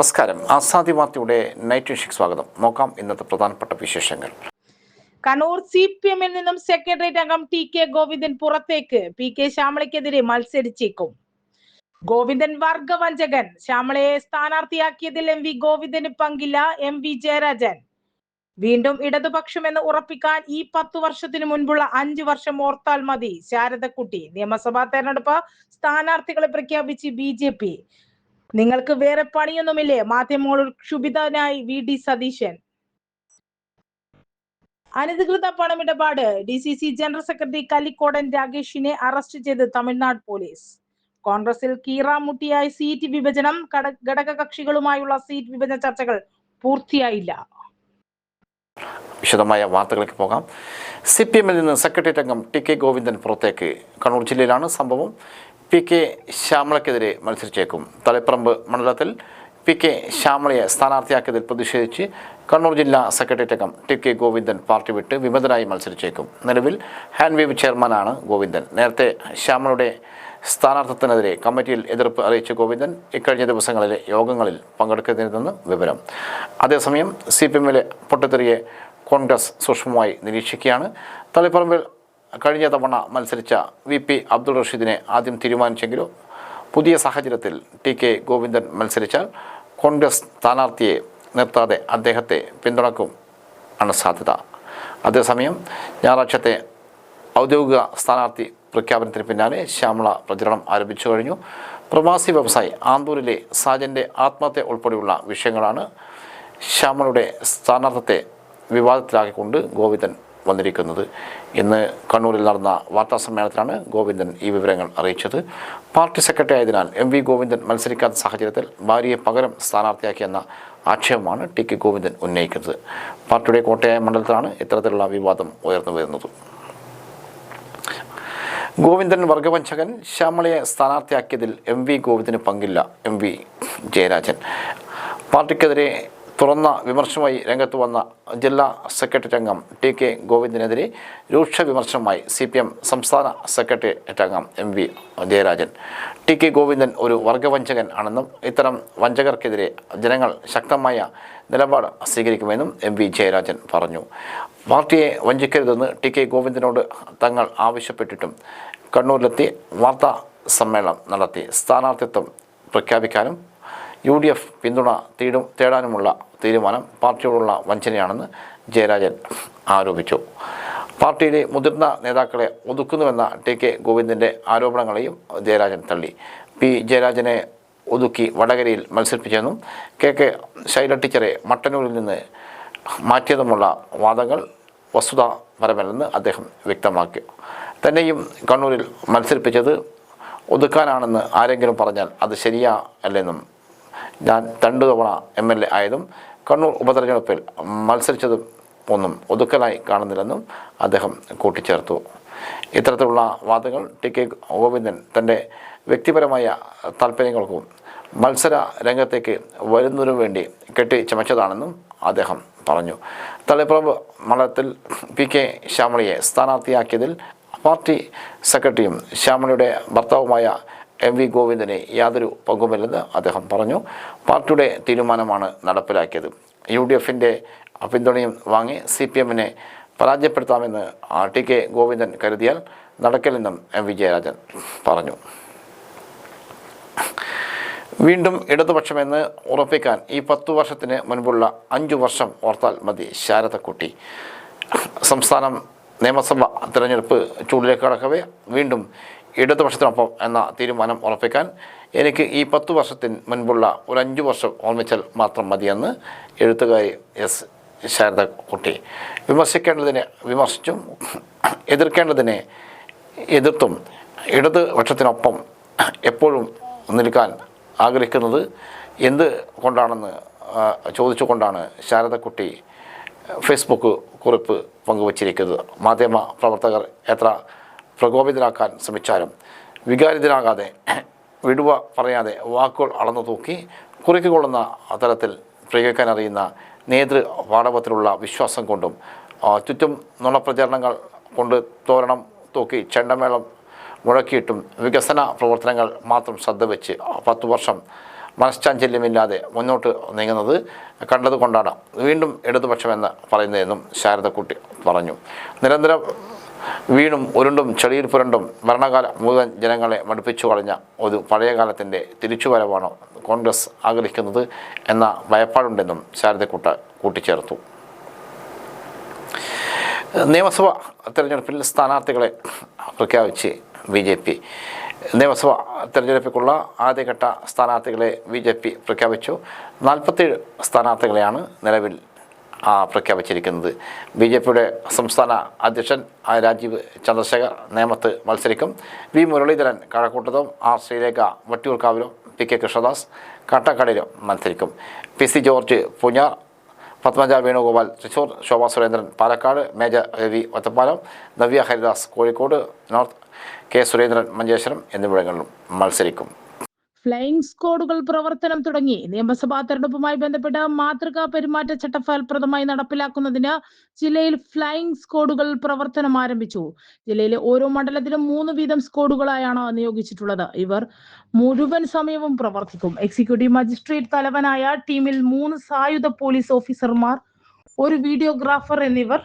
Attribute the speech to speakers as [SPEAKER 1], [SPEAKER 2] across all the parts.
[SPEAKER 1] നമസ്കാരം. ആസാദി വാർത്തയുടെ നൈറ്റ് വിഷയ്ക്ക് സ്വാഗതം. നോക്കാം ഇന്നത്തെ പ്രധാനപ്പെട്ട വിശേഷങ്ങൾ.
[SPEAKER 2] കണ്ണൂർ CPM-ൽ നിന്നും സെക്രട്ടേറിയറ്റ് അംഗം TK ഗോവിന്ദൻ പുറത്തേക്ക്. PK ശ്യാമളയ്ക്കെതിരെ മത്സരിച്ചേക്കും. Govindan വർഗവഞ്ചകൻ. ശ്യാമളയെ സ്ഥാനാർത്ഥിയാക്കിയതിൽ MV Govindan പങ്കില്ല. MV Jayarajan. വീണ്ടും ഇടതുപക്ഷമെന്ന് ഉറപ്പിക്കാൻ ഈ 10 വർഷത്തിനു മുൻപുള്ള 5 വർഷം ഓർത്താൽ മതി. ശാരദക്കുട്ടി. നിയമസഭാ തെരഞ്ഞെടുപ്പ് സ്ഥാനാർത്ഥികളെ പ്രഖ്യാപിച്ച് BJP. നിങ്ങൾക്ക് വേറെ പണിയൊന്നുമില്ലേ? മാധ്യമങ്ങളോട് ക്ഷുഭിതനായി VD സതീശൻ. അനധികൃത പണമിടപാട്. DCC ജനറൽ സെക്രട്ടറി കലിക്കോടൻ രാഗേഷിനെ അറസ്റ്റ് ചെയ്ത് തമിഴ്നാട് പോലീസ്. കോൺഗ്രസിൽ കീറാമുട്ടിയായി സീറ്റ് വിഭജനം. ഘടകകക്ഷികളുമായുള്ള സീറ്റ് വിഭജന ചർച്ചകൾ പൂർത്തിയായില്ല.
[SPEAKER 1] വിശദമായ വാർത്തകളിലേക്ക് പോകാം. CPM-ൽ നിന്ന് സെക്രട്ടേറിയറ്റ് അംഗം TK ഗോവിന്ദൻ പുറത്തേക്ക്. കണ്ണൂർ ജില്ലയിലാണ് സംഭവം. PK ശ്യാമളയ്ക്കെതിരെ മത്സരിച്ചേക്കും. തളിപ്പറമ്പ് മണ്ഡലത്തിൽ PK ശ്യാമളയെ സ്ഥാനാർത്ഥിയാക്കിയതിൽ പ്രതിഷേധിച്ച് കണ്ണൂർ ജില്ലാ സെക്രട്ടേറിയറ്റ് അംഗം TK ഗോവിന്ദൻ പാർട്ടി വിട്ട് വിമതനായി മത്സരിച്ചേക്കും. നിലവിൽ ഹാൻവീവ് ചെയർമാനാണ് ഗോവിന്ദൻ. നേരത്തെ ശ്യാമളയുടെ സ്ഥാനാർത്ഥിത്വത്തിനെതിരെ കമ്മിറ്റിയിൽ എതിർപ്പ് അറിയിച്ച ഗോവിന്ദൻ ഇക്കഴിഞ്ഞ ദിവസങ്ങളിലെ യോഗങ്ങളിൽ പങ്കെടുക്കുന്നതിനെന്ന് വിവരം. അതേസമയം CPM-ലെ പൊട്ടിത്തെറിയെ കോൺഗ്രസ് സൂക്ഷ്മമായി നിരീക്ഷിക്കുകയാണ്. തളിപ്പറമ്പിൽ കഴിഞ്ഞ തവണ മത്സരിച്ച VP അബ്ദുൾ റഷീദിനെ ആദ്യം തീരുമാനിച്ചെങ്കിലും പുതിയ സാഹചര്യത്തിൽ TK ഗോവിന്ദൻ മത്സരിച്ചാൽ കോൺഗ്രസ് സ്ഥാനാർത്ഥിയെ നിർത്താതെ അദ്ദേഹത്തെ പിന്തുണക്കും ആണ് സാധ്യത. അതേസമയം ഞായറാഴ്ചത്തെ ഔദ്യോഗിക സ്ഥാനാർത്ഥി പ്രഖ്യാപനത്തിന് പിന്നാലെ ശ്യാമള പ്രചരണം ആരംഭിച്ചു കഴിഞ്ഞു. പ്രവാസി വ്യവസായി ആന്തൂരിലെ സാജൻ്റെ ആത്മഹത്യ ഉൾപ്പെടെയുള്ള വിഷയങ്ങളാണ് ശ്യാമളയുടെ സ്ഥാനാർത്ഥത്തെ വിവാദത്തിലാക്കിക്കൊണ്ട് ഗോവിന്ദൻ വന്നിരിക്കുന്നത്. ഇന്ന് കണ്ണൂരിൽ നടന്ന വാർത്താ സമ്മേളനത്തിലാണ് ഗോവിന്ദൻ ഈ വിവരങ്ങൾ അറിയിച്ചത്. പാർട്ടി സെക്രട്ടറി ആയതിനാൽ MV ഗോവിന്ദൻ മത്സരിക്കാത്ത സാഹചര്യത്തിൽ ഭാര്യയെ പകരം സ്ഥാനാർത്ഥിയാക്കിയെന്ന ആക്ഷേപമാണ് TK ഗോവിന്ദൻ ഉന്നയിക്കുന്നത്. പാർട്ടിയുടെ കോട്ടയായ മണ്ഡലത്തിലാണ് ഇത്തരത്തിലുള്ള വിവാദം ഉയർന്നു വരുന്നത്. ഗോവിന്ദൻ വർഗവഞ്ചകൻ. ശ്യാമളയെ സ്ഥാനാർത്ഥിയാക്കിയതിൽ MV ഗോവിന്ദന് പങ്കില്ല. MV ജയരാജൻ. പാർട്ടിക്കെതിരെ തുറന്ന വിമർശനവുമായി രംഗത്ത് വന്ന ജില്ലാ സെക്രട്ടേറിയറ്റ് അംഗം TK ഗോവിന്ദനെതിരെ രൂക്ഷ വിമർശനവുമായി CPM സംസ്ഥാന സെക്രട്ടേറിയറ്റ് അംഗം MV ജയരാജൻ. TK ഗോവിന്ദൻ ഒരു വർഗവഞ്ചകൻ ആണെന്നും ഇത്തരം വഞ്ചകർക്കെതിരെ ജനങ്ങൾ ശക്തമായ നിലപാട് സ്വീകരിക്കുമെന്നും MV ജയരാജൻ പറഞ്ഞു. പാർട്ടിയെ വഞ്ചിക്കരുതെന്ന് TK ഗോവിന്ദനോട് തങ്ങൾ ആവശ്യപ്പെട്ടിട്ടും കണ്ണൂരിലെത്തി വാർത്താ സമ്മേളനം നടത്തി സ്ഥാനാർത്ഥിത്വം പ്രഖ്യാപിക്കാനും UDF പിന്തുണ തേടാനുമുള്ള തീരുമാനം പാർട്ടിയോടുള്ള വഞ്ചനയാണെന്ന് ജയരാജൻ ആരോപിച്ചു. പാർട്ടിയിലെ മുതിർന്ന നേതാക്കളെ ഒതുക്കുന്നുവെന്ന TK ഗോവിന്ദൻ്റെ ആരോപണങ്ങളെയും ജയരാജൻ തള്ളി. P ജയരാജനെ ഒതുക്കി വടകരയിൽ മത്സരിപ്പിച്ചെന്നും KK ശൈല ടീച്ചറെ മട്ടന്നൂരിൽ നിന്ന് മാറ്റിയതുമുള്ള വാദങ്ങൾ വസ്തുതാപരമല്ലെന്ന് അദ്ദേഹം വ്യക്തമാക്കി. തന്നെയും കണ്ണൂരിൽ മത്സരിപ്പിച്ചത് ഒതുക്കാനാണെന്ന് ആരെങ്കിലും പറഞ്ഞാൽ അത് ശരിയല്ലെന്നും ഞാൻ 2 തവണ MLA ആയതും കണ്ണൂർ ഉപതെരഞ്ഞെടുപ്പിൽ മത്സരിച്ചതും ഒന്നും ഒതുക്കലായി കാണുന്നില്ലെന്നും അദ്ദേഹം കൂട്ടിച്ചേർത്തു. ഇത്തരത്തിലുള്ള വാദങ്ങൾ TK ഗോവിന്ദൻ തൻ്റെ വ്യക്തിപരമായ താല്പര്യങ്ങൾക്കും മത്സര രംഗത്തേക്ക് വരുന്നതിനു വേണ്ടി കെട്ടിച്ചമച്ചതാണെന്നും അദ്ദേഹം പറഞ്ഞു. തളിപ്പറമ്പ് മണ്ഡലത്തിൽ PK ശ്യാമളയെ സ്ഥാനാർത്ഥിയാക്കിയതിൽ പാർട്ടി സെക്രട്ടറിയും ശ്യാമളയുടെ ഭർത്താവുമായ MV ഗോവിന്ദനെ യാതൊരു പങ്കുമില്ലെന്ന് അദ്ദേഹം പറഞ്ഞു. പാർട്ടിയുടെ തീരുമാനമാണ് നടപ്പിലാക്കിയത്. UDFൻ്റെ പിന്തുണയും വാങ്ങി CPM-നെ പരാജയപ്പെടുത്താമെന്ന് TK ഗോവിന്ദൻ കരുതിയാൽ നടക്കില്ലെന്നും MV ജയരാജൻ പറഞ്ഞു. വീണ്ടും ഇടതുപക്ഷമെന്ന് ഉറപ്പിക്കാൻ ഈ 10 വർഷത്തിന് മുൻപുള്ള 5 വർഷം ഓർത്താൽ മതി. ശാരദക്കുട്ടി. സംസ്ഥാനം നിയമസഭ തിരഞ്ഞെടുപ്പ് ചൂടിലേക്ക് കടക്കവേ വീണ്ടും ഇടതുപക്ഷത്തിനൊപ്പം എന്ന തീരുമാനം ഉറപ്പിക്കാൻ എനിക്ക് ഈ 10 വർഷത്തിന് മുൻപുള്ള ഒരു 5 വർഷം ഓർമ്മിച്ചാൽ മാത്രം മതിയെന്ന് എഴുത്തുകാരി ശാരദക്കുട്ടി. വിമർശിക്കേണ്ടതിനെ വിമർശിച്ചും എതിർക്കേണ്ടതിനെ എതിർത്തും ഇടതുപക്ഷത്തിനൊപ്പം എപ്പോഴും നിൽക്കാൻ ആഗ്രഹിക്കുന്നത് എന്ത് കൊണ്ടാണെന്ന് ചോദിച്ചുകൊണ്ടാണ് ശാരദക്കുട്ടി ഫേസ്ബുക്ക് കുറിപ്പ് പങ്കുവച്ചിരിക്കുന്നത്. മാധ്യമ പ്രവർത്തകർ എത്ര പ്രകോപിതരാക്കാൻ ശ്രമിച്ചാലും വികാരിതരാകാതെ വിടുവ പറയാതെ വാക്കുകൾ അളന്നു തൂക്കി കുറിക്കൊള്ളുന്ന തരത്തിൽ പ്രയോഗിക്കാൻ അറിയുന്ന നേതൃ പാടവത്തിലുള്ള വിശ്വാസം കൊണ്ടും ചുറ്റും നുണപ്രചരണങ്ങൾ കൊണ്ട് തോരണം തൂക്കി ചെണ്ടമേളം മുഴക്കിയിട്ടും വികസന പ്രവർത്തനങ്ങൾ മാത്രം ശ്രദ്ധ വെച്ച് 10 വർഷം മനഃശാഞ്ചല്യമില്ലാതെ മുന്നോട്ട് നീങ്ങുന്നത് കണ്ടതുകൊണ്ടാണ് വീണ്ടും ഇടതുപക്ഷമെന്ന് പറയുന്നതെന്നും ശാരദക്കുട്ടി പറഞ്ഞു. നിരന്തരം വീണും ഉരുണ്ടും ചെളിയിൽ പുരണ്ടും ഭരണകാലം മുഴുവൻ ജനങ്ങളെ മടുപ്പിച്ചു കളഞ്ഞ ഒരു പഴയകാലത്തിൻ്റെ തിരിച്ചുവരവാണ് കോൺഗ്രസ് ആഗ്രഹിക്കുന്നത് എന്ന ഭയപ്പാടുണ്ടെന്നും ശാരദക്കുട്ട കൂട്ടിച്ചേർത്തു. നിയമസഭാ തെരഞ്ഞെടുപ്പിൽ സ്ഥാനാർത്ഥികളെ പ്രഖ്യാപിച്ച് BJP. നിയമസഭാ തെരഞ്ഞെടുപ്പിലുള്ള ആദ്യഘട്ട സ്ഥാനാർത്ഥികളെ BJP പ്രഖ്യാപിച്ചു. 47 സ്ഥാനാർത്ഥികളെയാണ് നിലവിൽ പ്രഖ്യാപിച്ചിരിക്കുന്നത്. BJPയുടെ സംസ്ഥാന അധ്യക്ഷൻ രാജീവ് ചന്ദ്രശേഖർ നേമത്ത് മത്സരിക്കും. V. Muraleedharan കഴക്കൂട്ടത്തും, R. Sreelekha വട്ടിയൂർക്കാവിലും, PK Krishnadas കാട്ടാക്കടയിലും മത്സരിക്കും. PC George Poonjar, Padmaja Venugopal Thrissur, Shobha Surendran Palakkad, major Ravi Ottapalam, Navya Haridas Kozhikode north, K. Surendran Manjeshwaram എന്നിവിടങ്ങളിലും മത്സരിക്കും.
[SPEAKER 2] ഫ്ലൈയിംഗ് സ്ക്വാഡുകൾ പ്രവർത്തനം തുടങ്ങി. നിയമസഭാ തെരഞ്ഞെടുപ്പുമായി ബന്ധപ്പെട്ട മാതൃകാ പെരുമാറ്റച്ചട്ടം ഫലപ്രദമായി നടപ്പിലാക്കുന്നതിന് ജില്ലയിൽ ഫ്ലൈയിംഗ് സ്ക്വാഡുകൾ പ്രവർത്തനം ആരംഭിച്ചു. ജില്ലയിലെ ഓരോ മണ്ഡലത്തിലും 3 വീതം സ്ക്വാഡുകളായാണ് നിയോഗിച്ചിട്ടുള്ളത്. ഇവർ മുഴുവൻ സമയവും പ്രവർത്തിക്കും. എക്സിക്യൂട്ടീവ് മജിസ്ട്രേറ്റ് തലവനായ ടീമിൽ 3 സായുധ പോലീസ് ഓഫീസർമാർ, 1 വീഡിയോഗ്രാഫർ എന്നിവർ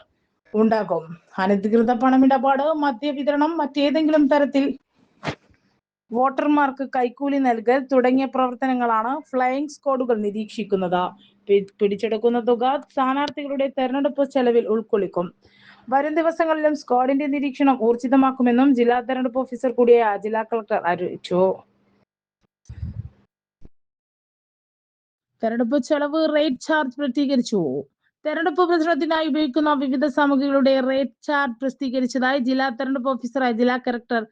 [SPEAKER 2] ഉണ്ടാകും. അനധികൃത പണമിടപാട്, മദ്യവിതരണം, മറ്റേതെങ്കിലും തരത്തിൽ വോട്ടർമാർക്ക് കൈക്കൂലി നൽകൽ തുടങ്ങിയ പ്രവർത്തനങ്ങളാണ് ഫ്ലൈയിംഗ് സ്ക്വാഡുകൾ നിരീക്ഷിക്കുന്നത്. പിടിച്ചെടുക്കുന്ന തുക സ്ഥാനാർത്ഥികളുടെ തെരഞ്ഞെടുപ്പ് ചെലവിൽ ഉൾക്കൊള്ളിക്കും. വരും ദിവസങ്ങളിലും സ്ക്വാഡിന്റെ നിരീക്ഷണം ഊർജിതമാക്കുമെന്നും ജില്ലാ തെരഞ്ഞെടുപ്പ് ഓഫീസർ കൂടിയായ ജില്ലാ കളക്ടർ അറിയിച്ചു. തെരഞ്ഞെടുപ്പ് ചെലവ് റേറ്റ് ചാർജ് പ്രസിദ്ധീകരിച്ചു. തെരഞ്ഞെടുപ്പ് പ്രചരണത്തിനായി ഉപയോഗിക്കുന്ന വിവിധ സാമഗ്രികളുടെ റേറ്റ് ചാർട്ട് പ്രസിദ്ധീകരിച്ചതായി ജില്ലാ തെരഞ്ഞെടുപ്പ് ഓഫീസറായ ജില്ലാ കളക്ടർ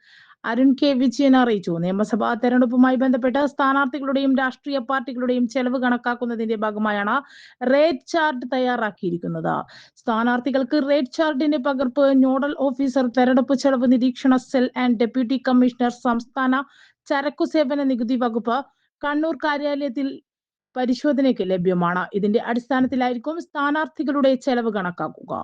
[SPEAKER 2] അരുൺ കെ വിജയൻ അറിയിച്ചു. നിയമസഭാ തെരഞ്ഞെടുപ്പുമായി ബന്ധപ്പെട്ട് സ്ഥാനാർത്ഥികളുടെയും രാഷ്ട്രീയ പാർട്ടികളുടെയും ചെലവ് കണക്കാക്കുന്നതിന്റെ ഭാഗമായാണ് റേറ്റ് ചാർട്ട് തയ്യാറാക്കിയിരിക്കുന്നത്. സ്ഥാനാർത്ഥികൾക്ക് റേറ്റ് ചാർട്ടിന്റെ പകർപ്പ് നോഡൽ ഓഫീസർ, തെരഞ്ഞെടുപ്പ് ചെലവ് നിരീക്ഷണ സെൽ ആൻഡ് ഡെപ്യൂട്ടി കമ്മീഷണർ, സംസ്ഥാന ചരക്കു സേവന നികുതി വകുപ്പ്, കണ്ണൂർ കാര്യാലയത്തിൽ പരിശോധനയ്ക്ക് ലഭ്യമാണ്. ഇതിന്റെ അടിസ്ഥാനത്തിലായിരിക്കും സ്ഥാനാർത്ഥികളുടെ ചെലവ് കണക്കാക്കുക.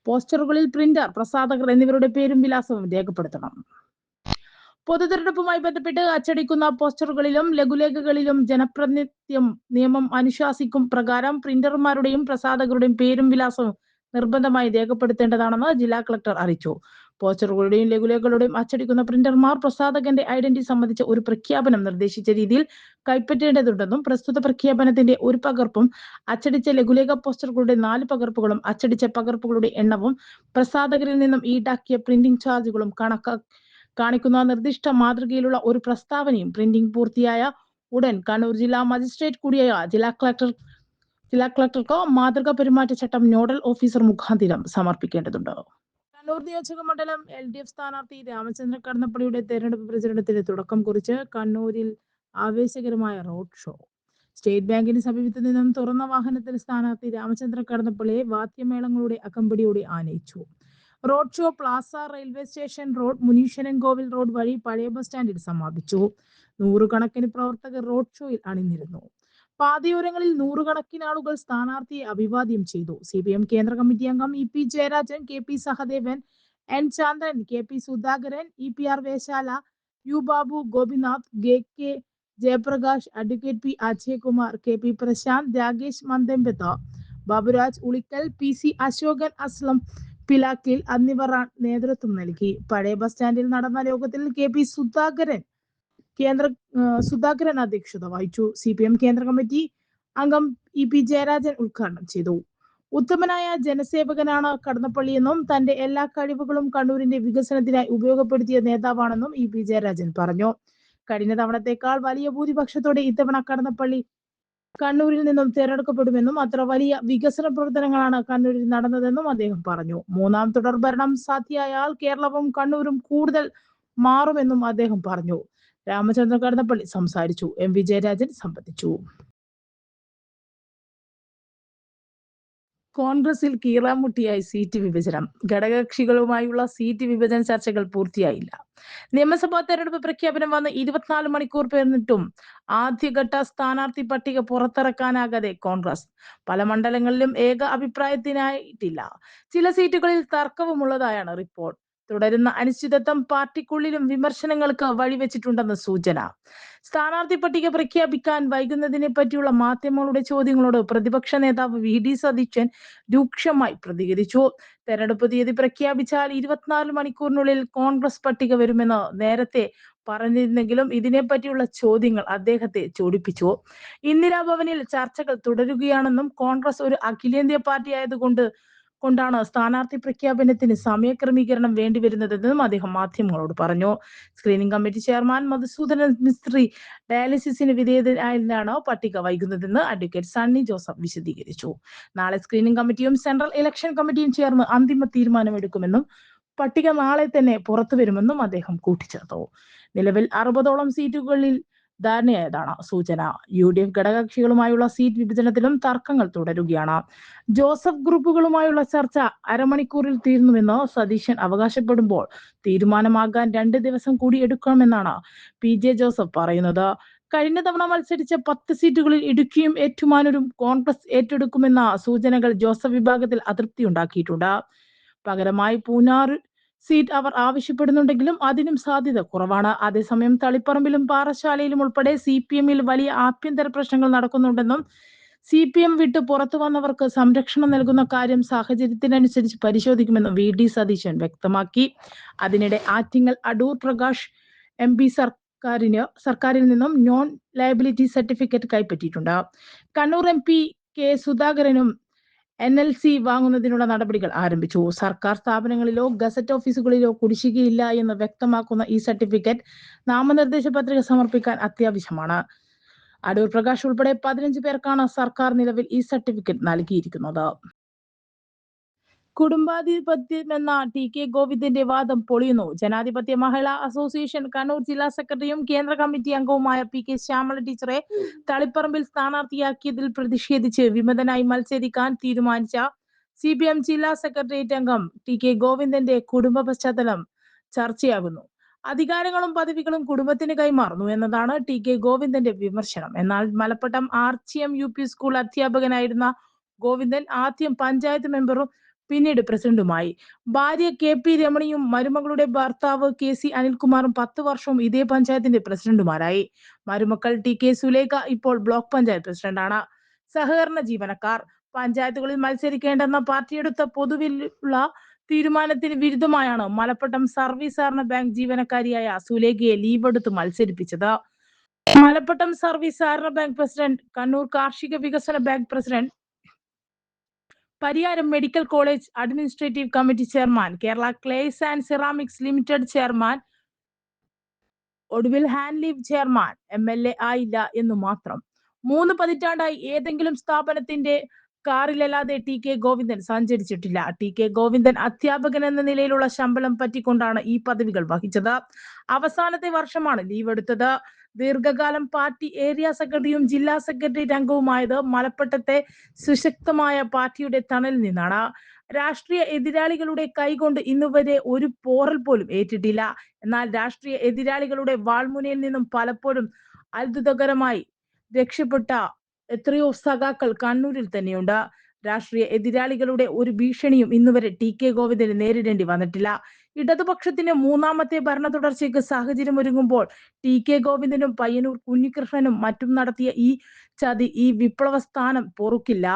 [SPEAKER 2] പോസ്റ്ററുകളിൽ പ്രിന്റർ, പ്രസാധകർ എന്നിവരുടെ പേരും വിലാസവും രേഖപ്പെടുത്തണം. പൊതു തെരഞ്ഞെടുപ്പുമായി ബന്ധപ്പെട്ട് അച്ചടിക്കുന്ന പോസ്റ്ററുകളിലും ലഘുലേഖകളിലും ജനപ്രാതിനിധ്യം നിയമം അനുശാസിക്കും പ്രകാരം പ്രിന്റർമാരുടെയും പ്രസാധകരുടെയും പേരും വിലാസവും നിർബന്ധമായി രേഖപ്പെടുത്തേണ്ടതാണെന്ന് ജില്ലാ കളക്ടർ അറിയിച്ചു. പോസ്റ്ററുകളുടെയും ലഘുലേഖകളുടെയും അച്ചടിക്കുന്ന പ്രിന്റർമാർ പ്രസാധകന്റെ ഐഡന്റിറ്റി സംബന്ധിച്ച ഒരു പ്രഖ്യാപനം നിർദ്ദേശിച്ച രീതിയിൽ കൈപ്പറ്റേണ്ടതുണ്ടെന്നും പ്രസ്തുത പ്രഖ്യാപനത്തിന്റെ ഒരു പകർപ്പും അച്ചടിച്ച ലഘുലേഖ പോസ്റ്ററുകളുടെ 4 പകർപ്പുകളും അച്ചടിച്ച പകർപ്പുകളുടെ എണ്ണവും പ്രസാധകരിൽ നിന്നും ഈടാക്കിയ പ്രിന്റിംഗ് ചാർജുകളും കാണിക്കുന്ന നിർദ്ദിഷ്ട മാതൃകയിലുള്ള ഒരു പ്രസ്താവനയും പ്രിന്റിംഗ് പൂർത്തിയായ ഉടൻ കണ്ണൂർ ജില്ലാ മജിസ്ട്രേറ്റ് കൂടിയായ ജില്ലാ കളക്ടർക്ക് മാതൃകാ പെരുമാറ്റച്ചട്ടം നോഡൽ ഓഫീസർ മുഖാന്തിരം സമർപ്പിക്കേണ്ടതുണ്ട്. കണ്ണൂർ നിയോജക മണ്ഡലം LDF സ്ഥാനാർത്ഥി രാമചന്ദ്രൻ കടന്നപ്പള്ളിയുടെ തെരഞ്ഞെടുപ്പ് പ്രചരണത്തിന് തുടക്കം കുറിച്ച് കണ്ണൂരിൽ ആവേശകരമായ റോഡ് ഷോ. സ്റ്റേറ്റ് ബാങ്കിന് സമീപത്ത് നിന്നും തുറന്ന വാഹനത്തിൽ സ്ഥാനാർത്ഥി രാമചന്ദ്രൻ കടന്നപ്പള്ളിയെ വാദ്യമേളങ്ങളുടെ അകമ്പടിയോടെ ആനയിച്ചു. Road show plaza railway station road, Muneeswarankovil road വഴി പഴയ ബസ് സ്റ്റാൻഡിൽ സമാപിച്ചു. 100 കണക്കിന് പ്രവർത്തകർ റോഡ് ഷോയിൽ അണിനിരുന്നു. പാതയോരങ്ങളിൽ 100 കണക്കിന് ആളുകൾ സ്ഥാനാർത്ഥിയെ അഭിവാദ്യം ചെയ്തു. CPM കേന്ദ്ര കമ്മിറ്റി അംഗം EP Jayarajan, KP Sahadevan, N Chandran, KP Sudhakaran, EPR Veshala, U Babu, Gopinath, GK Jayaprakash, advocate P Ajayakumar, KP Prasanth, Rakesh Mandambath, Baburaj Ulikkal, PC Ashokan, Aslam Pilakkil എന്നിവർ നേതൃത്വം നൽകി. പഴയ ബസ് സ്റ്റാൻഡിൽ നടന്ന യോഗത്തിൽ KP സുധാകരൻ അധ്യക്ഷത വഹിച്ചു. CPM കേന്ദ്ര കമ്മിറ്റി അംഗം EP ജയരാജൻ ഉദ്ഘാടനം ചെയ്തു. ഉത്തമനായ ജനസേവകനാണ് കടന്നപ്പള്ളിയെന്നും തന്റെ എല്ലാ കഴിവുകളും കണ്ണൂരിന്റെ വികസനത്തിനായി ഉപയോഗപ്പെടുത്തിയ നേതാവാണെന്നും EP ജയരാജൻ പറഞ്ഞു. കഴിഞ്ഞ തവണത്തേക്കാൾ വലിയ ഭൂരിപക്ഷത്തോടെ ഇത്തവണ കടന്നപ്പള്ളി കണ്ണൂരിൽ നിന്നും തിരഞ്ഞെടുക്കപ്പെടുമെന്നും അത്ര വലിയ വികസന പ്രവർത്തനങ്ങളാണ് കണ്ണൂരിൽ നടന്നതെന്നും അദ്ദേഹം പറഞ്ഞു. 3ാം തുടർ ഭരണം സാധ്യമായാൽ കേരളവും കണ്ണൂരും കൂടുതൽ മാറുമെന്നും അദ്ദേഹം പറഞ്ഞു. രാമചന്ദ്രൻ കടന്നപ്പള്ളി സംസാരിച്ചു. MV ജയരാജൻ സംബന്ധിച്ചു. കോൺഗ്രസിൽ കീറാമുട്ടിയായി സീറ്റ് വിഭജനം. ഘടകകക്ഷികളുമായുള്ള സീറ്റ് വിഭജന ചർച്ചകൾ പൂർത്തിയായില്ല. നിയമസഭാ തെരഞ്ഞെടുപ്പ് പ്രഖ്യാപനം വന്ന് 24 മണിക്കൂർ പിന്നിട്ടും ആദ്യഘട്ട സ്ഥാനാർത്ഥി പട്ടിക പുറത്തിറക്കാനാകാതെ കോൺഗ്രസ്. പല മണ്ഡലങ്ങളിലും ഏക അഭിപ്രായത്തിനായിട്ടില്ല. ചില സീറ്റുകളിൽ തർക്കവുമുള്ളതായാണ് റിപ്പോർട്ട്. തുടരുന്ന അനിശ്ചിതത്വം പാർട്ടിക്കുള്ളിലും വിമർശനങ്ങൾക്ക് വഴിവെച്ചിട്ടുണ്ടെന്ന് സൂചന. സ്ഥാനാർത്ഥി പട്ടിക പ്രഖ്യാപിക്കാൻ വൈകുന്നതിനെ പറ്റിയുള്ള മാധ്യമങ്ങളുടെ ചോദ്യങ്ങളോട് പ്രതിപക്ഷ നേതാവ് VD സതീശൻ രൂക്ഷമായി പ്രതികരിച്ചു. തെരഞ്ഞെടുപ്പ് തീയതി പ്രഖ്യാപിച്ചാൽ 24 മണിക്കൂറിനുള്ളിൽ കോൺഗ്രസ് പട്ടിക വരുമെന്ന് നേരത്തെ പറഞ്ഞിരുന്നെങ്കിലും ഇതിനെപ്പറ്റിയുള്ള ചോദ്യങ്ങൾ അദ്ദേഹത്തെ ചൊടിപ്പിച്ചു. ഇന്ദിരാഭവനിൽ ചർച്ചകൾ തുടരുകയാണെന്നും കോൺഗ്രസ് ഒരു അഖിലേന്ത്യാ പാർട്ടി കൊണ്ടാണ് സ്ഥാനാർത്ഥി പ്രഖ്യാപനത്തിന് സമയക്രമീകരണം വേണ്ടിവരുന്നതെന്നും അദ്ദേഹം മാധ്യമങ്ങളോട് പറഞ്ഞു. Screening committee chairman Madhusudan Mistry ഡയാലിസിസിന് വിധേയനായതിനാണ് പട്ടിക വൈകുന്നതെന്ന് അഡ്വക്കേറ്റ് സണ്ണി ജോസഫ് വിശദീകരിച്ചു. നാളെ സ്ക്രീനിംഗ് കമ്മിറ്റിയും സെൻട്രൽ ഇലക്ഷൻ കമ്മിറ്റിയും ചേർന്ന് അന്തിമ തീരുമാനമെടുക്കുമെന്നും പട്ടിക നാളെ തന്നെ പുറത്തുവരുമെന്നും അദ്ദേഹം കൂട്ടിച്ചേർത്തു. നിലവിൽ 60ഓളം സീറ്റുകളിൽ ധാരണയായതാണ് സൂചന. UDF ഘടകകക്ഷികളുമായുള്ള സീറ്റ് വിഭജനത്തിലും തർക്കങ്ങൾ തുടരുകയാണ്. ജോസഫ് ഗ്രൂപ്പുകളുമായുള്ള ചർച്ച അരമണിക്കൂറിൽ തീർന്നുവെന്ന് സതീശൻ അവകാശപ്പെടുമ്പോൾ തീരുമാനമാകാൻ 2 ദിവസം കൂടി എടുക്കണമെന്നാണ് PJ ജോസഫ് പറയുന്നത്. കഴിഞ്ഞ തവണ മത്സരിച്ച 10 സീറ്റുകളിൽ ഇടുക്കിയും ഏറ്റുമാനൂരും കോൺഗ്രസ് ഏറ്റെടുക്കുമെന്ന സൂചനകൾ ജോസഫ് വിഭാഗത്തിൽ അതൃപ്തിയുണ്ടാക്കിയിട്ടുണ്ട്. പകരമായി പൂഞ്ഞാർ സീറ്റ് അവർ ആവശ്യപ്പെടുന്നുണ്ടെങ്കിലും അതിനും സാധ്യത കുറവാണ്. അതേസമയം തളിപ്പറമ്പിലും പാറശാലയിലും ഉൾപ്പെടെ CPM-ൽ വലിയ ആഭ്യന്തര പ്രശ്നങ്ങൾ നടക്കുന്നുണ്ടെന്നും CPM വിട്ട് പുറത്തു വന്നവർക്ക് സംരക്ഷണം നൽകുന്ന കാര്യം സാഹചര്യത്തിനനുസരിച്ച് പരിശോധിക്കുമെന്നും VD സതീശൻ വ്യക്തമാക്കി. അതിനിടെ ആറ്റിങ്ങൽ അടൂർ പ്രകാശ് MP സർക്കാരിൽ നിന്നും നോൺ ലയബിലിറ്റി സർട്ടിഫിക്കറ്റ് കൈപ്പറ്റിയിട്ടുണ്ട്. കണ്ണൂർ MP K സുധാകരനും NLC വാങ്ങുന്നതിനുള്ള നടപടികൾ ആരംഭിച്ചു. സർക്കാർ സ്ഥാപനങ്ങളിലോ ഗസറ്റ് ഓഫീസുകളിലോ കുടിശ്ശികയില്ല എന്ന് വ്യക്തമാക്കുന്ന ഈ സർട്ടിഫിക്കറ്റ് നാമനിർദ്ദേശ പത്രിക സമർപ്പിക്കാൻ അത്യാവശ്യമാണ്. അടൂർ പ്രകാശ് ഉൾപ്പെടെ 15 പേർക്കാണ് സർക്കാർ നിലവിൽ ഈ സർട്ടിഫിക്കറ്റ് നൽകിയിരിക്കുന്നത്. കുടുംബാധിപത്യമെന്ന TK ഗോവിന്ദന്റെ വാദം പൊളിയുന്നു. ജനാധിപത്യ മഹിളാ അസോസിയേഷൻ കണ്ണൂർ ജില്ലാ സെക്രട്ടറിയും കേന്ദ്ര കമ്മിറ്റി അംഗവുമായ PK ശ്യാമള ടീച്ചറെ തളിപ്പറമ്പിൽ സ്ഥാനാർത്ഥിയാക്കിയതിൽ പ്രതിഷേധിച്ച് വിമതനായി മത്സരിക്കാൻ തീരുമാനിച്ച CPM ജില്ലാ സെക്രട്ടേറിയറ്റ് അംഗം TK ഗോവിന്ദന്റെ കുടുംബ പശ്ചാത്തലം ചർച്ചയാകുന്നു. അധികാരങ്ങളും പദവികളും കുടുംബത്തിന് കൈമാറുന്നു എന്നതാണ് TK ഗോവിന്ദന്റെ വിമർശനം. എന്നാൽ മലപ്പട്ടം RCM UP സ്കൂൾ അധ്യാപകനായിരുന്ന ഗോവിന്ദൻ ആദ്യം പഞ്ചായത്ത് മെമ്പറും പിന്നീട് പ്രസിഡന്റുമായി. ഭാര്യ KP രമണിയും മരുമകളുടെ ഭർത്താവ് KC അനിൽകുമാറും 10 വർഷവും ഇതേ പഞ്ചായത്തിന്റെ പ്രസിഡന്റുമാരായി. മരുമക്കൾ TK സുലേഖ ഇപ്പോൾ ബ്ലോക്ക് പഞ്ചായത്ത് പ്രസിഡന്റാണ്. സഹകരണ ജീവനക്കാർ പഞ്ചായത്തുകളിൽ മത്സരിക്കേണ്ടെന്ന പാർട്ടിയെടുത്ത പൊതുവിലുള്ള തീരുമാനത്തിന് വിരുദ്ധമായാണ് മലപ്പട്ടം സർവീസ് സഹകരണ ബാങ്ക് ജീവനക്കാരിയായ സുലേഖയെ ലീവ് എടുത്ത് മത്സരിപ്പിച്ചത്. മലപ്പട്ടം സർവീസ് സഹകരണ ബാങ്ക് പ്രസിഡന്റ്, കണ്ണൂർ കാർഷിക വികസന bank president, Pariyaram medical college administrative committee chairman, Kerala clays and ceramics limited chairman, ഒടുവിൽ ഹാൻഡ് ലീവ് ചെയർമാൻ MLA ആയില്ല എന്നു മാത്രം. 3 പതിറ്റാണ്ടായി ഏതെങ്കിലും സ്ഥാപനത്തിന്റെ കാറിലല്ലാതെ TK ഗോവിന്ദൻ സഞ്ചരിച്ചിട്ടില്ല. TK ഗോവിന്ദൻ അധ്യാപകൻ എന്ന നിലയിലുള്ള ശമ്പളം പറ്റിക്കൊണ്ടാണ് ഈ പദവികൾ വഹിച്ചത്. അവസാനത്തെ വർഷമാണ് ലീവ് എടുത്തത്. ദീർഘകാലം പാർട്ടി ഏരിയ സെക്രട്ടറിയും ജില്ലാ സെക്രട്ടേറിയറ്റ് അംഗവുമായത് മലപ്പട്ടത്തെ സുശക്തമായ പാർട്ടിയുടെ തണലിൽ നിന്നാണ്. രാഷ്ട്രീയ എതിരാളികളുടെ കൈകൊണ്ട് ഇന്നുവരെ ഒരു പോറൽ പോലും ഏറ്റിട്ടില്ല. എന്നാൽ രാഷ്ട്രീയ എതിരാളികളുടെ വാൾമുനയിൽ നിന്നും പലപ്പോഴും അത്ഭുതകരമായി രക്ഷപ്പെട്ട എത്രയോ സഖാക്കൾ കണ്ണൂരിൽ തന്നെയുണ്ട്. രാഷ്ട്രീയ എതിരാളികളുടെ ഒരു ഭീഷണിയും ഇന്നുവരെ TK ഗോവിന്ദന് നേരിടേണ്ടി വന്നിട്ടില്ല. ഇടതുപക്ഷത്തിന് 3ാമത്തെ ഭരണ തുടർച്ചയ്ക്ക് സാഹചര്യം ഒരുങ്ങുമ്പോൾ TK ഗോവിന്ദനും പയ്യന്നൂർ കുഞ്ഞികൃഷ്ണനും മറ്റും നടത്തിയ ഈ ചതി ഈ വിപ്ലവ സ്ഥാനം പൊറുക്കില്ല.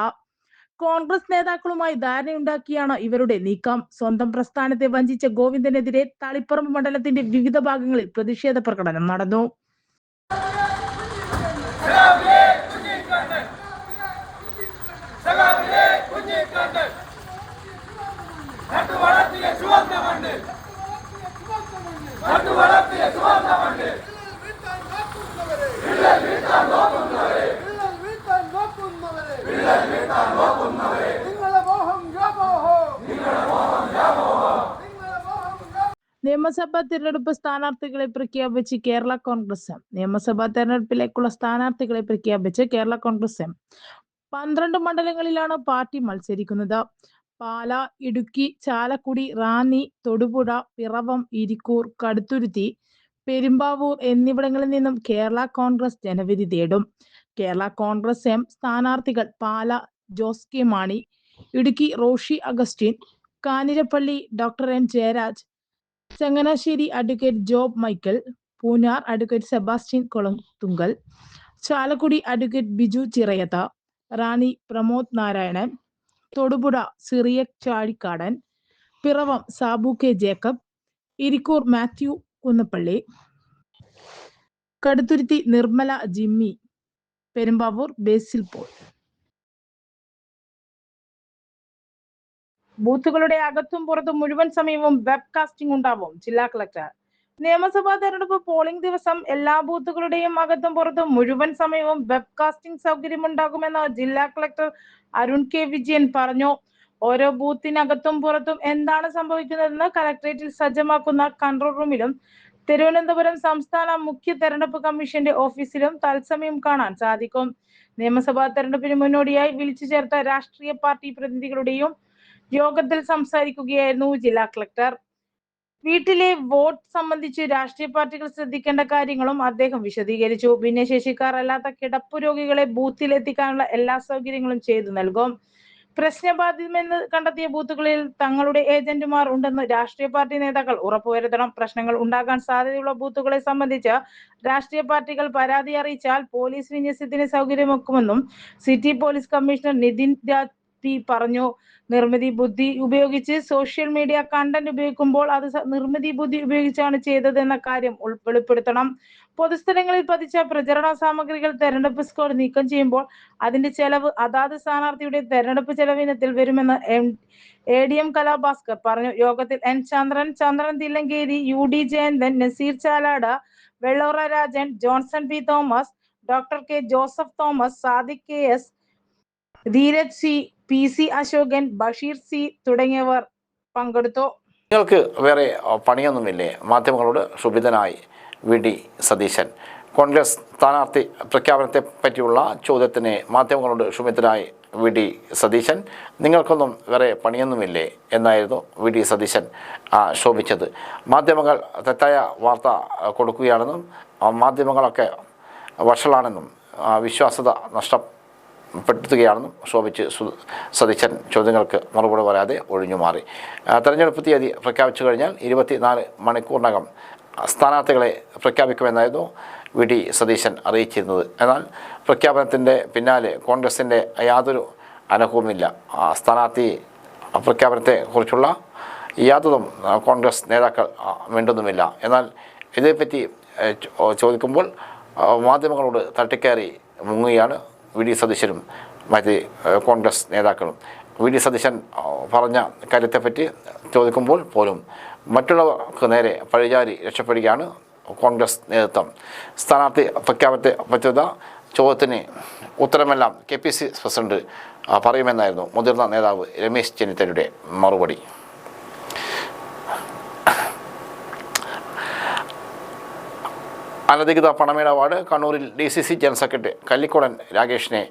[SPEAKER 2] കോൺഗ്രസ് നേതാക്കളുമായി ധാരണയുണ്ടാക്കിയാണ് ഇവരുടെ നീക്കം. സ്വന്തം പ്രസ്ഥാനത്തെ വഞ്ചിച്ച ഗോവിന്ദനെതിരെ തളിപ്പറമ്പ് മണ്ഡലത്തിന്റെ വിവിധ ഭാഗങ്ങളിൽ പ്രതിഷേധ പ്രകടനം നടന്നു. നിയമസഭാ തിരഞ്ഞെടുപ്പ് സ്ഥാനാർത്ഥികളെ പ്രഖ്യാപിച്ച് കേരള കോൺഗ്രസ് എം. നിയമസഭാ തെരഞ്ഞെടുപ്പിലേക്കുള്ള സ്ഥാനാർത്ഥികളെ പ്രഖ്യാപിച്ച് കേരള കോൺഗ്രസ് എം. 12 മണ്ഡലങ്ങളിലാണ് പാർട്ടി മത്സരിക്കുന്നത്. പാല, ഇടുക്കി, ചാലക്കുടി, റാന്നി, തൊടുപുഴ, പിറവം, ഇരിക്കൂർ, കടുത്തുരുത്തി, പെരുമ്പാവൂർ എന്നിവിടങ്ങളിൽ നിന്നും കേരള കോൺഗ്രസ് ജനവിധി തേടും. കേരള കോൺഗ്രസ് എം സ്ഥാനാർത്ഥികൾ Pala Jose K Mani, Idukki Roshi Augustine, Kanjirappally Dr. N. Jayaraj, Changanassery advocate Job Michael, Poonjar advocate Sebastian Kolathunkal, Chalakudy advocate Biju Chirayath, Ranni Pramod Narayanan, Thodupuzha Cyriac Chazhikadan, Piravom Sabu K Jacob, Irikkur Mathew Kunnappally, Kaduthuruthy Nirmala Jimmy, Perumbavoor Basil Paul. ബൂത്തുകളുടെ അകത്തും പുറത്തും മുഴുവൻ സമയവും വെബ്കാസ്റ്റിംഗ് ഉണ്ടാവും. ജില്ലാ കളക്ടർ. നിയമസഭാ തെരഞ്ഞെടുപ്പ് പോളിംഗ് ദിവസം എല്ലാ ബൂത്തുകളുടെയും അകത്തും പുറത്തും മുഴുവൻ സമയവും വെബ്കാസ്റ്റിംഗ് സൗകര്യമുണ്ടാകുമെന്ന് ജില്ലാ കളക്ടർ അരുൺ കെ വിജയൻ പറഞ്ഞു. ഓരോ ബൂത്തിനകത്തും പുറത്തും എന്താണ് സംഭവിക്കുന്നതെന്ന് കളക്ടറേറ്റിൽ സജ്ജമാക്കുന്ന കൺട്രോൾ റൂമിലും തിരുവനന്തപുരം സംസ്ഥാന മുഖ്യ തെരഞ്ഞെടുപ്പ് കമ്മീഷന്റെ ഓഫീസിലും തത്സമയം കാണാൻ സാധിക്കും. നിയമസഭാ തെരഞ്ഞെടുപ്പിന് മുന്നോടിയായി വിളിച്ചു ചേർത്ത രാഷ്ട്രീയ പാർട്ടി പ്രതിനിധികളുടെയും യോഗത്തിൽ സംസാരിക്കുകയായിരുന്നു ജില്ലാ കളക്ടർ. വീട്ടിലെ വോട്ട് സംബന്ധിച്ച് രാഷ്ട്രീയ പാർട്ടികൾ ശ്രദ്ധിക്കേണ്ട കാര്യങ്ങളും അദ്ദേഹം വിശദീകരിച്ചു. ഭിന്നശേഷിക്കാർ അല്ലാത്ത കിടപ്പു രോഗികളെ ബൂത്തിൽ എത്തിക്കാനുള്ള എല്ലാ സൗകര്യങ്ങളും ചെയ്തു നൽകും. പ്രശ്നബാധിതമെന്ന് കണ്ടെത്തിയ ബൂത്തുകളിൽ തങ്ങളുടെ ഏജന്റുമാർ ഉണ്ടെന്ന് രാഷ്ട്രീയ പാർട്ടി നേതാക്കൾ ഉറപ്പുവരുത്തണം. പ്രശ്നങ്ങൾ ഉണ്ടാകാൻ സാധ്യതയുള്ള ബൂത്തുകളെ സംബന്ധിച്ച് രാഷ്ട്രീയ പാർട്ടികൾ പരാതി അറിയിച്ചാൽ പോലീസ് വിന്യസനത്തിന് സൗകര്യമൊരുക്കുമെന്നും city police commissioner Nitin Raj P പറഞ്ഞു. നിർമ്മിതി ബുദ്ധി ഉപയോഗിച്ച് സോഷ്യൽ മീഡിയ കണ്ടന്റ് ഉപയോഗിക്കുമ്പോൾ അത് നിർമ്മിതി ബുദ്ധി ഉപയോഗിച്ചാണ് ചെയ്തതെന്ന കാര്യം വെളിപ്പെടുത്തണം. പൊതുസ്ഥലങ്ങളിൽ പതിച്ച പ്രചരണ സാമഗ്രികൾ തെരഞ്ഞെടുപ്പ് സ്ക്വാഡ് നീക്കം ചെയ്യുമ്പോൾ അതിന്റെ ചെലവ് അതാത് സ്ഥാനാർത്ഥിയുടെ തെരഞ്ഞെടുപ്പ് ചെലവിനത്തിൽ വരുമെന്ന് ADM കലാഭാസ്കർ പറഞ്ഞു. യോഗത്തിൽ N Chandran, Chandran Thillankeri, UD Jayanthan, Naseer Chalad, Vellora Rajan, Johnson P Thomas, doctor K Joseph Thomas, Sadiq KS, Dheeraj C, PC Ashokan, Basheer C തുടങ്ങിയവർ പങ്കെടുത്തു.
[SPEAKER 1] നിങ്ങൾക്ക് വേറെ പണിയൊന്നുമില്ലേ? മാധ്യമങ്ങളോട് ക്ഷുഭിതനായി VD സതീശൻ. കോൺഗ്രസ് സ്ഥാനാർത്ഥി പ്രഖ്യാപനത്തെ പറ്റിയുള്ള ചോദ്യത്തിന് മാധ്യമങ്ങളോട് ക്ഷുഭിതനായി VD സതീശൻ. നിങ്ങൾക്കൊന്നും വേറെ പണിയൊന്നുമില്ലേ എന്നായിരുന്നു VD സതീശൻ ശോഭിച്ചത്. മാധ്യമങ്ങൾ തെറ്റായ വാർത്ത കൊടുക്കുകയാണെന്നും മാധ്യമങ്ങളൊക്കെ വഷളാണെന്നും വിശ്വാസ്യത നഷ്ടപ്പെടുത്തുകയാണെന്നും ശോഭിച്ച് സതീശൻ ചോദ്യങ്ങൾക്ക് മറുപടി പറയാതെ ഒഴിഞ്ഞുമാറി. തെരഞ്ഞെടുപ്പ് തീയതി പ്രഖ്യാപിച്ചു കഴിഞ്ഞാൽ 24 മണിക്കൂറിനകം സ്ഥാനാർത്ഥികളെ പ്രഖ്യാപിക്കുമെന്നായിരുന്നു VD സതീശൻ അറിയിച്ചിരുന്നത്. എന്നാൽ പ്രഖ്യാപനത്തിൻ്റെ പിന്നാലെ കോൺഗ്രസിൻ്റെ യാതൊരു അനക്കവുമില്ല. സ്ഥാനാർത്ഥി പ്രഖ്യാപനത്തെക്കുറിച്ചുള്ള യാതൊന്നും കോൺഗ്രസ് നേതാക്കൾ മിണ്ടുന്നുമില്ല. എന്നാൽ ഇതേപ്പറ്റി ചോദിക്കുമ്പോൾ മാധ്യമങ്ങളോട് തട്ടിക്കയറി മുങ്ങുകയാണ് VD സതീശനും മറ്റ് കോൺഗ്രസ് നേതാക്കളും. VD സതീശൻ പറഞ്ഞ കാര്യത്തെപ്പറ്റി ചോദിക്കുമ്പോൾ പോലും മറ്റുള്ളവർക്ക് നേരെ പഴിചാരി രക്ഷപ്പെടുകയാണ് കോൺഗ്രസ് നേതൃത്വം. സ്ഥാനാർത്ഥി പ്രഖ്യാപനത്തെ പറ്റുന്ന ചോദ്യത്തിന് ഉത്തരമെല്ലാം KPC പ്രസിഡന്റ് പറയുമെന്നായിരുന്നു മുതിർന്ന നേതാവ് രമേശ് ചെന്നിത്തലയുടെ മറുപടി. അനധികൃത പണമിടപാട് കണ്ണൂരിൽ DCC ജനറൽ സെക്രട്ടറി കല്ലിക്കോടൻ രാഗേഷിനെ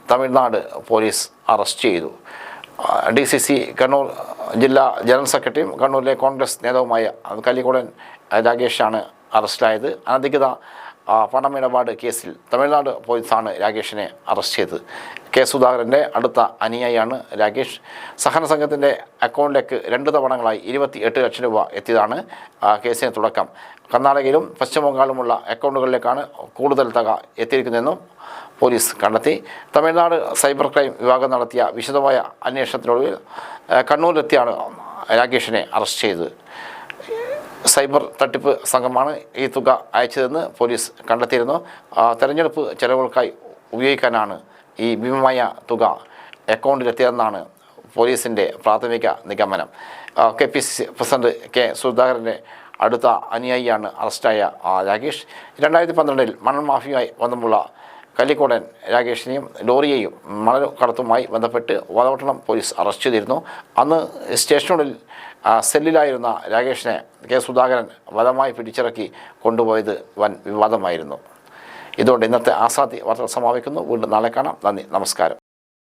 [SPEAKER 1] തമിഴ്നാട് പോലീസ് അറസ്റ്റ് ചെയ്തു. DCC കണ്ണൂർ ജില്ലാ ജനറൽ സെക്രട്ടറിയും കണ്ണൂരിലെ കോൺഗ്രസ് നേതാവുമായ കല്ലിക്കോടൻ രാഗേഷാണ് അറസ്റ്റിലായത്. അനധികൃത പണമിടപാട് കേസിൽ തമിഴ്നാട് പോലീസാണ് രാഗേഷിനെ അറസ്റ്റ് ചെയ്തത്. K. സുധാകരൻ്റെ അടുത്ത അനുയായിയാണ് രാഗേഷ്. സഹന സംഘത്തിൻ്റെ അക്കൗണ്ടിലേക്ക് 2 തവണകളായി 28 ലക്ഷം രൂപ എത്തിയതാണ് കേസിന് തുടക്കം. കർണാടകയിലും പശ്ചിമ ബംഗാളിലുമുള്ള അക്കൗണ്ടുകളിലേക്കാണ് കൂടുതൽ തുക എത്തിയിരിക്കുന്നതെന്നും പോലീസ് കണ്ടെത്തി. തമിഴ്നാട് സൈബർ ക്രൈം വിഭാഗം നടത്തിയ വിശദമായ അന്വേഷണത്തിനൊടുവിൽ കണ്ണൂരിലെത്തിയാണ് രാഗേഷിനെ അറസ്റ്റ് ചെയ്തത്. സൈബർ തട്ടിപ്പ് സംഘമാണ് ഈ തുക അയച്ചതെന്ന് പോലീസ് കണ്ടെത്തിയിരുന്നു. തെരഞ്ഞെടുപ്പ് ചെലവുകൾക്കായി ഉപയോഗിക്കാനാണ് ഈ ഭീമമായ തുക അക്കൗണ്ടിലെത്തിയതെന്നാണ് പോലീസിൻ്റെ പ്രാഥമിക നിഗമനം. KPCC president K. സുധാകരൻ്റെ അടുത്ത അനുയായിയാണ് അറസ്റ്റായ രാഗേഷ്. 2012 മണൽ മാഫിയുമായി ബന്ധമുള്ള കല്ലിക്കോടൻ രാഗേഷിനെയും ലോറിയെയും മണൽ കടത്തുമായി ബന്ധപ്പെട്ട് വളവട്ടണം പോലീസ് അറസ്റ്റ് ചെയ്തിരുന്നു. അന്ന് സ്റ്റേഷനുള്ളിൽ സെല്ലിലായിരുന്ന രാഗേഷിനെ K. സുധാകരൻ ബലമായി പിടിച്ചിറക്കി കൊണ്ടുപോയത് വൻ വിവാദമായിരുന്നു. ഇതോടെ ഇന്നത്തെ ആസാദി വാർത്തകൾ സമാപിക്കുന്നു. വീണ്ടും നാളെ കാണാം. നന്ദി, നമസ്കാരം.